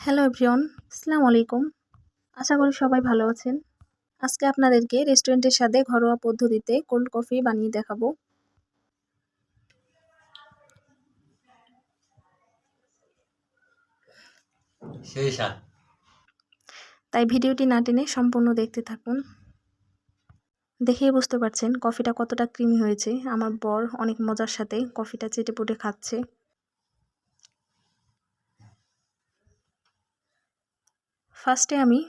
Hello everyone, আসসালামু আলাইকুম। আশা করি সবাই ভালো আছেন। আজকে আপনাদেরকে রেস্টুরেন্টের স্বাদে ঘরোয়া পদ্ধতিতে কোল্ড কফি বানিয়ে দেখাবো। সেই স্বাদ। তাই ভিডিওটি না টেনে সম্পূর্ণ দেখতে থাকুন। দেখেই বুঝতে পারছেন কফিটা কতটা ক্রিমি হয়েছে। আমার বর অনেক মজার সাথে কফিটা চেটেপুটে খাচ্ছে। ফার্স্টে আমি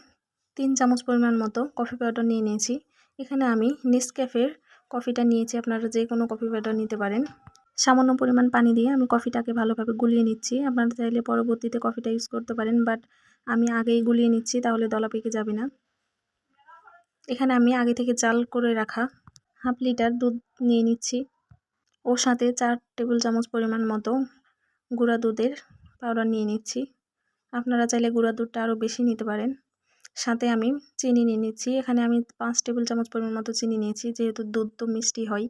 3 চামচ পরিমাণ মতো কফি পাউডার নিয়ে নিয়েছি। এখানে আমি নেসক্যাফের কফিটা নিয়েছি, আপনারা যে কোনো কফি পাউডার নিতে পারেন। সামান্য পরিমাণ পানি দিয়ে আমি কফিটাকে ভালোভাবে গুলিয়ে নিচ্ছি। আপনারা চাইলে পরবর্তীতে কফিটা ইউজ করতে পারেন, বাট আমি আগেই গুলিয়ে নিচ্ছি, তাহলে দলা পেকে যাবে না। এখানে আমি আগে থেকে জাল করে রাখা হাফ লিটার দুধ নিয়ে নিচ্ছি। ওর সাথে 4 টেবিল চামচ পরিমাণ মতো গুঁড়া দুধের পাউডার নিয়ে নিচ্ছি। আপনারা চাইলে গুঁড়া দুধটা আরও বেশি নিতে পারেন। সাথে আমি চিনি নিয়ে নিচ্ছি। এখানে আমি 5 টেবিল চামচ পরিমাণ মতো চিনি নিয়েছি, যেহেতু দুধ তো মিষ্টি হয়,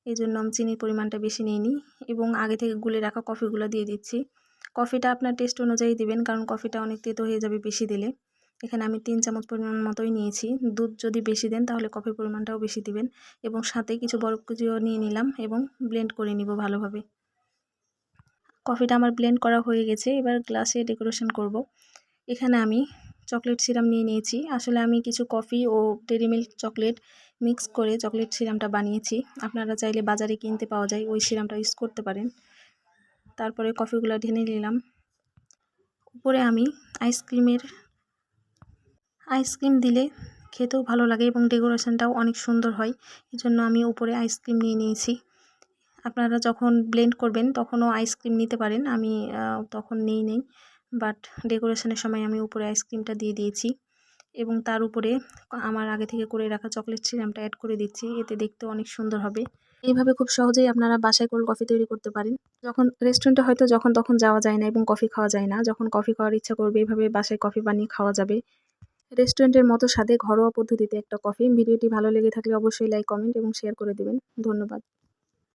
এই জন্য আমি চিনির পরিমাণটা বেশি নিইনি। এবং আগে থেকে গুলে রাখা কফিগুলো দিয়ে দিচ্ছি। কফিটা আপনার টেস্ট অনুযায়ী দিবেন, কারণ কফিটা অনেক তেতো হয়ে যাবে বেশি দিলে। এখানে আমি 3 চামচ পরিমাণ মতোই নিয়েছি। দুধ যদি বেশি দেন তাহলে কফির পরিমাণটাও বেশি দিবেন। এবং সাথে কিছু বরফ কুচিও নিয়ে নিলাম এবং ব্লেন্ড করে নিব ভালোভাবে। কফিটা আমার ব্লেন্ড করা হয়ে গেছে। এবার গ্লাসে ডেকোরেশন করব। এখানে আমি চকলেট সিরাপ নিয়ে নিয়েছি। আসলে আমি কিছু কফি ও ডেইরি মিল্ক চকলেট মিক্স করে চকলেট সিরাপটা বানিয়েছি। আপনারা চাইলে বাজারে কিনতে পাওয়া যায়, ওই সিরাপটা ইউজ করতে পারেন। তারপরে কফিগুলো ঢেলে নিলাম। উপরে আমি আইসক্রিম দিলে খেতেও ভালো লাগে এবং ডেকোরেশনটাও অনেক সুন্দর হয়। এজন্য আমি উপরে আইসক্রিম নিয়ে নিয়েছি। আপনারা যখন ব্লেন্ড করবেন তখনও আইসক্রিম নিতে পারেন। আমি তখন নেই, বাট ডেকোরেশনের সময় আমি উপরে আইসক্রিমটা দিয়ে দিয়েছি এবং তার উপরে আমার আগে থেকে করে রাখা চকলেট সিরাপটা অ্যাড করে দিচ্ছি। এতে দেখতে অনেক সুন্দর হবে। এইভাবে খুব সহজেই আপনারা বাসায় কোল্ড কফি তৈরি করতে পারেন। যখন রেস্টুরেন্টে হয়তো যখন তখন যাওয়া যায় না এবং কফি খাওয়া যায় না, যখন কফি খাওয়ার ইচ্ছা করবে এভাবে বাসায় কফি বানিয়ে খাওয়া যাবে। রেস্টুরেন্টের মতো স্বাদে ঘরোয়া পদ্ধতিতে একটা কফি। ভিডিওটি ভালো লেগে থাকলে অবশ্যই লাইক, কমেন্ট এবং শেয়ার করে দেবেন। ধন্যবাদ।